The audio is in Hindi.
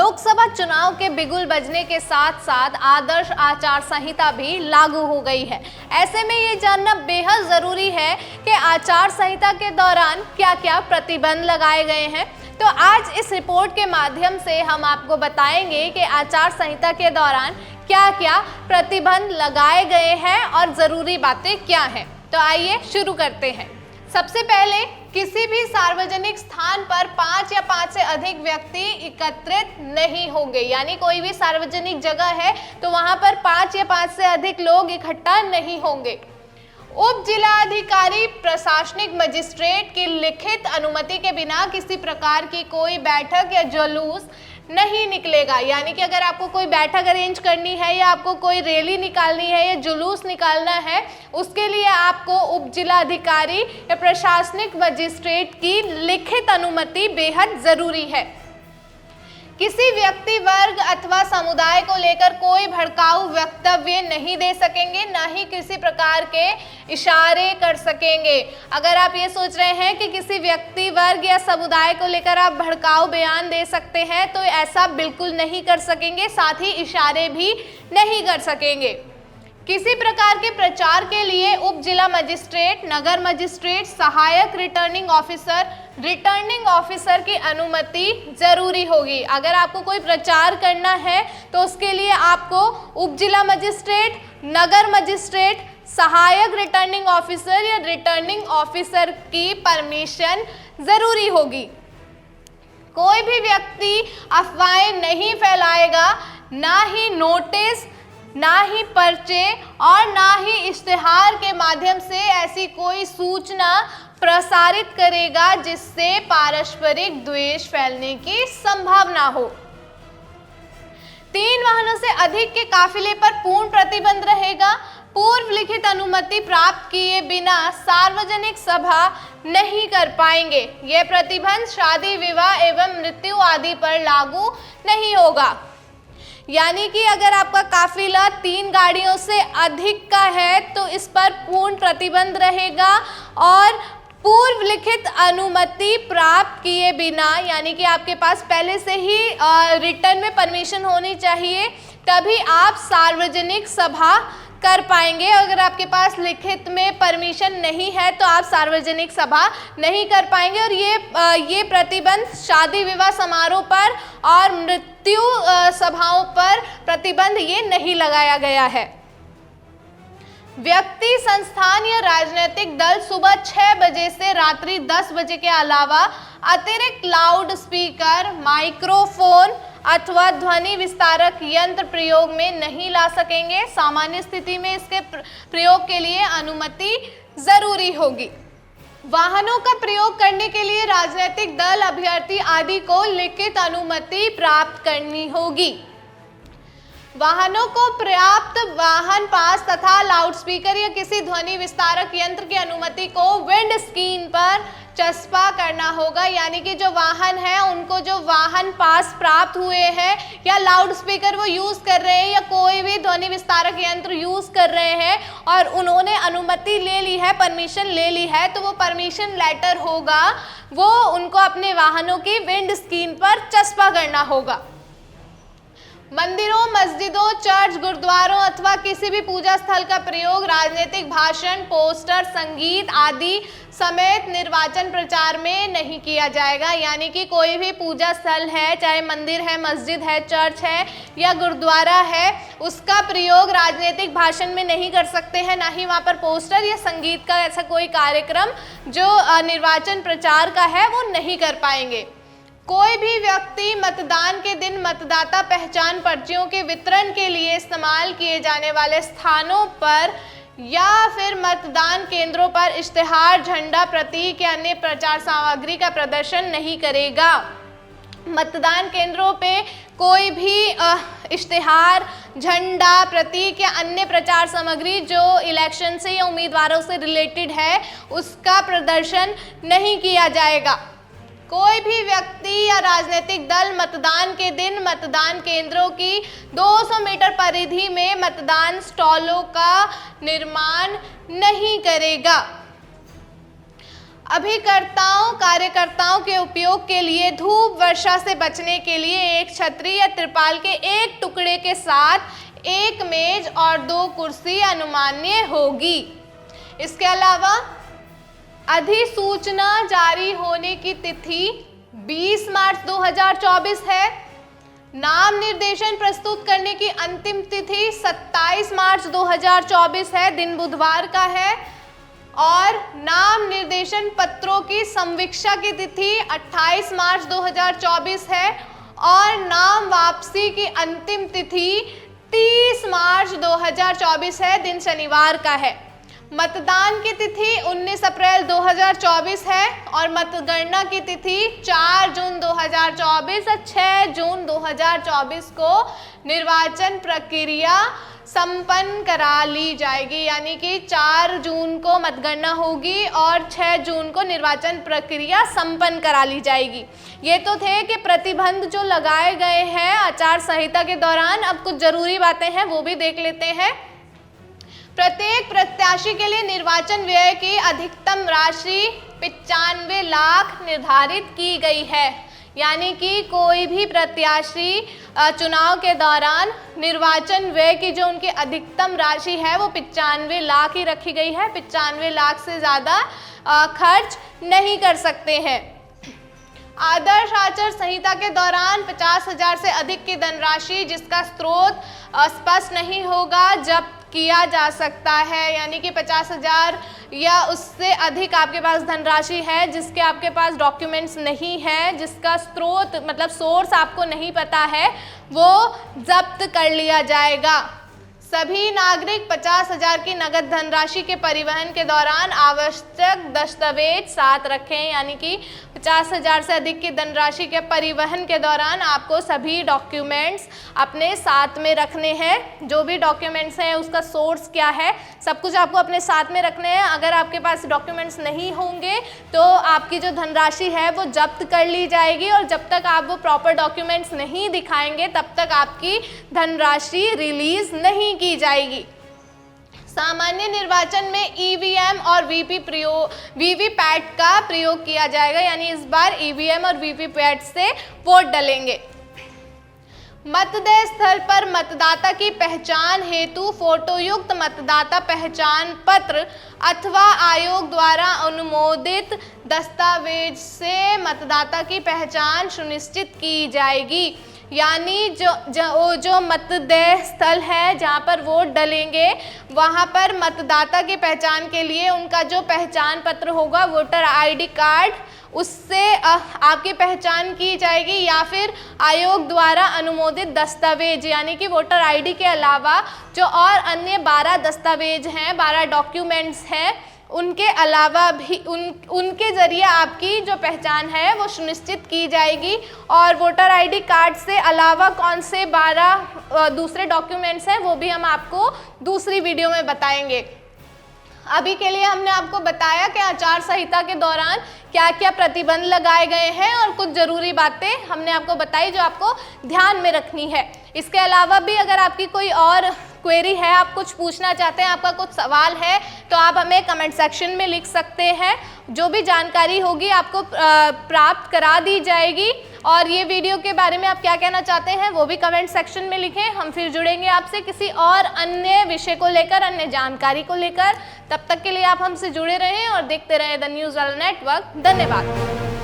लोकसभा चुनाव के बिगुल बजने के साथ साथ आदर्श आचार संहिता भी लागू हो गई है। ऐसे में ये जानना बेहद जरूरी है कि आचार संहिता के दौरान क्या क्या प्रतिबंध लगाए गए हैं। तो आज इस रिपोर्ट के माध्यम से हम आपको बताएंगे कि आचार संहिता के दौरान क्या क्या प्रतिबंध लगाए गए हैं और जरूरी बातें क्या हैं। तो आइए शुरू करते हैं। सबसे पहले, किसी भी सार्वजनिक स्थान पर 5 या 5 से अधिक व्यक्ति एकत्रित नहीं होंगे। यानी कोई भी सार्वजनिक जगह है तो वहां पर 5 या 5 से अधिक लोग इकट्ठा नहीं होंगे। उप जिलाधिकारी प्रशासनिक मजिस्ट्रेट की लिखित अनुमति के बिना किसी प्रकार की कोई बैठक या जुलूस नहीं निकलेगा। यानी कि अगर आपको कोई बैठक अरेंज करनी है या आपको कोई रैली निकालनी है या जुलूस निकालना है, उसके लिए आपको उप जिलाधिकारी या प्रशासनिक मजिस्ट्रेट की लिखित अनुमति बेहद जरूरी है। किसी व्यक्ति वर्ग अथवा समुदाय को लेकर कोई भड़काऊ वक्तव्य नहीं दे सकेंगे, ना ही किसी प्रकार के इशारे कर सकेंगे। अगर आप ये सोच रहे हैं कि किसी व्यक्ति वर्ग या समुदाय को लेकर आप भड़काऊ बयान दे सकते हैं, तो ऐसा बिल्कुल नहीं कर सकेंगे, साथ ही इशारे भी नहीं कर सकेंगे। किसी प्रकार के प्रचार के लिए उप जिला मजिस्ट्रेट, नगर मजिस्ट्रेट, सहायक रिटर्निंग ऑफिसर की अनुमति जरूरी होगी। अगर आपको कोई प्रचार करना है तो उसके लिए आपको उप जिला मजिस्ट्रेट, नगर मजिस्ट्रेट, सहायक रिटर्निंग ऑफिसर या रिटर्निंग ऑफिसर की परमिशन जरूरी होगी। कोई भी व्यक्ति अफवाहें नहीं फैलाएगा, ना ही नोटिस, ना ही पर्चे और ना ही इश्तिहार के माध्यम से ऐसी कोई सूचना प्रसारित करेगा जिससे पारस्परिक द्वेष फैलने की संभावना हो। 3 वाहनों से अधिक के काफिले पर पूर्ण प्रतिबंध रहेगा। पूर्व लिखित अनुमति प्राप्त किए बिना सार्वजनिक सभा नहीं कर पाएंगे। यह प्रतिबंध शादी, विवाह एवं मृत्यु आदि पर लागू नहीं होगा। यानी कि अगर आपका काफिला 3 गाड़ियों से अधिक का है तो इस पर पूर्ण प्रतिबंध रहेगा और पूर्व लिखित अनुमति प्राप्त किए बिना, यानी कि आपके पास पहले से ही रिटर्न में परमिशन होनी चाहिए, तभी आप सार्वजनिक सभा कर पाएंगे। अगर आपके पास लिखित में परमिशन नहीं है तो आप सार्वजनिक सभा नहीं कर पाएंगे। और ये प्रतिबंध शादी विवाह समारोह पर और मृत्यु सभाओं पर प्रतिबंध ये नहीं लगाया गया है। व्यक्ति, संस्थान या राजनीतिक दल सुबह 6 बजे से रात्रि 10 बजे के अलावा अतिरिक्त लाउड स्पीकर, माइक्रोफोन अथवा ध्वनि विस्तारक यंत्र प्रयोग में नहीं ला सकेंगे। सामान्य स्थिति में इसके प्रयोग के लिए अनुमति जरूरी होगी। वाहनों का प्रयोग करने के लिए राजनीतिक दल, अभ्यर्थी आदि को लिखित अनुमति प्राप्त करनी होगी। वाहनों को पर्याप्त वाहन पास तथा लाउडस्पीकर या किसी ध्वनि विस्तारक यंत्र की अनुमति को विंड स्क्रीन पर चस्पा करना होगा। यानी कि जो वाहन है उनको जो वाहन पास प्राप्त हुए हैं या लाउडस्पीकर वो यूज़ कर रहे हैं या कोई भी ध्वनि विस्तारक यंत्र यूज़ कर रहे हैं और उन्होंने अनुमति ले ली है, परमिशन ले ली है, तो वो परमिशन लेटर होगा, वो उनको अपने वाहनों की विंड स्क्रीन पर चस्पा करना होगा। मंदिरों, मस्जिदों, चर्च, गुरुद्वारों अथवा किसी भी पूजा स्थल का प्रयोग राजनीतिक भाषण, पोस्टर, संगीत आदि समेत निर्वाचन प्रचार में नहीं किया जाएगा। यानी कि कोई भी पूजा स्थल है, चाहे मंदिर है, मस्जिद है, चर्च है या गुरुद्वारा है, उसका प्रयोग राजनीतिक भाषण में नहीं कर सकते हैं, ना ही वहाँ पर पोस्टर या संगीत का ऐसा कोई कार्यक्रम जो निर्वाचन प्रचार का है वो नहीं कर पाएंगे। कोई भी व्यक्ति मतदान के दिन मतदाता पहचान पर्चियों के वितरण के लिए इस्तेमाल किए जाने वाले स्थानों पर या फिर मतदान केंद्रों पर इश्तिहार, झंडा, प्रतीक या अन्य प्रचार सामग्री का प्रदर्शन नहीं करेगा। मतदान केंद्रों पे कोई भी इश्तिहार, झंडा, प्रतीक या अन्य प्रचार सामग्री जो इलेक्शन से या उम्मीदवारों से रिलेटेड है उसका प्रदर्शन नहीं किया जाएगा। कोई भी व्यक्ति या राजनीतिक दल मतदान के दिन मतदान केंद्रों की 200 मीटर परिधि में मतदान स्टॉलों का निर्माण नहीं करेगा। अभिकर्ताओं कार्यकर्ताओं के उपयोग के लिए धूप वर्षा से बचने के लिए एक छतरी या त्रिपाल के एक टुकड़े के साथ एक मेज और 2 कुर्सी अनुमान्य होगी। इसके अलावा अधिसूचना जारी होने की तिथि 20 मार्च 2024 है। नाम निर्देशन प्रस्तुत करने की अंतिम तिथि 27 मार्च 2024 है, दिन बुधवार का है। और नाम निर्देशन पत्रों की संवीक्षा की तिथि 28 मार्च 2024 है और नाम वापसी की अंतिम तिथि 30 मार्च 2024 है, दिन शनिवार का है। मतदान की तिथि 19 अप्रैल 2024 है और मतगणना की तिथि 4 जून 2024 और 6 जून 2024 को निर्वाचन प्रक्रिया संपन्न करा ली जाएगी। यानी कि 4 जून को मतगणना होगी और 6 जून को निर्वाचन प्रक्रिया संपन्न करा ली जाएगी। ये तो थे कि प्रतिबंध जो लगाए गए हैं आचार संहिता के दौरान। अब कुछ जरूरी बातें हैं वो भी देख लेते हैं। प्रत्येक प्रत्याशी के लिए निर्वाचन व्यय की अधिकतम राशि 95 लाख निर्धारित की गई है। यानी कि कोई भी प्रत्याशी चुनाव के दौरान निर्वाचन व्यय की जो उनकी अधिकतम राशि है वो 95 लाख ही रखी गई है। 95 लाख से ज़्यादा खर्च नहीं कर सकते हैं। आदर्श आचार संहिता के दौरान 50,000 से अधिक की धनराशि जिसका स्रोत स्पष्ट नहीं होगा जब्त किया जा सकता है। यानी कि 50,000 या उससे अधिक आपके पास धनराशि है जिसके आपके पास डॉक्यूमेंट्स नहीं है, जिसका स्रोत मतलब सोर्स आपको नहीं पता है, वो जब्त कर लिया जाएगा। सभी नागरिक 50,000 की नगद धनराशि के परिवहन के दौरान आवश्यक दस्तावेज साथ रखें। यानी कि 50,000 से अधिक की धनराशि के परिवहन के दौरान आपको सभी डॉक्यूमेंट्स अपने साथ में रखने हैं। जो भी डॉक्यूमेंट्स हैं उसका सोर्स क्या है, सब कुछ आपको अपने साथ में रखने हैं। अगर आपके पास डॉक्यूमेंट्स नहीं होंगे तो आपकी जो धनराशि है वो जब्त कर ली जाएगी और जब तक आप वो प्रॉपर डॉक्यूमेंट्स नहीं दिखाएंगे तब तक आपकी धनराशि रिलीज नहीं की जाएगी। सामान्य निर्वाचन में ईवीएम और वीवीपैट का प्रयोग किया जाएगा। यानी इस बार ईवीएम और वीवीपैट से वोट डलेंगे। मतदेय स्थल पर मतदाता की पहचान हेतु फोटोयुक्त मतदाता पहचान पत्र अथवा आयोग द्वारा अनुमोदित दस्तावेज से मतदाता की पहचान सुनिश्चित की जाएगी। यानी जो मतदेय स्थल है जहाँ पर वोट डलेंगे वहाँ पर मतदाता की पहचान के लिए उनका जो पहचान पत्र होगा, वोटर आईडी कार्ड, उससे आपकी पहचान की जाएगी या फिर आयोग द्वारा अनुमोदित दस्तावेज यानी कि वोटर आईडी के अलावा जो और अन्य 12 दस्तावेज हैं, 12 डॉक्यूमेंट्स हैं, उनके अलावा भी उनके ज़रिए आपकी जो पहचान है वो सुनिश्चित की जाएगी। और वोटर आईडी कार्ड से अलावा कौन से 12 दूसरे डॉक्यूमेंट्स हैं वो भी हम आपको दूसरी वीडियो में बताएंगे। अभी के लिए हमने आपको बताया कि आचार संहिता के दौरान क्या क्या प्रतिबंध लगाए गए हैं और कुछ ज़रूरी बातें हमने आपको बताई जो आपको ध्यान में रखनी है। इसके अलावा भी अगर आपकी कोई और क्वेरी है, आप कुछ पूछना चाहते हैं, आपका कुछ सवाल है तो आप हमें कमेंट सेक्शन में लिख सकते हैं। जो भी जानकारी होगी आपको प्राप्त करा दी जाएगी। और ये वीडियो के बारे में आप क्या कहना चाहते हैं वो भी कमेंट सेक्शन में लिखें। हम फिर जुड़ेंगे आपसे किसी और अन्य विषय को लेकर, अन्य जानकारी को लेकर। तब तक के लिए आप हमसे जुड़े रहें और देखते रहें द न्यूज़ वाला नेटवर्क। धन्यवाद।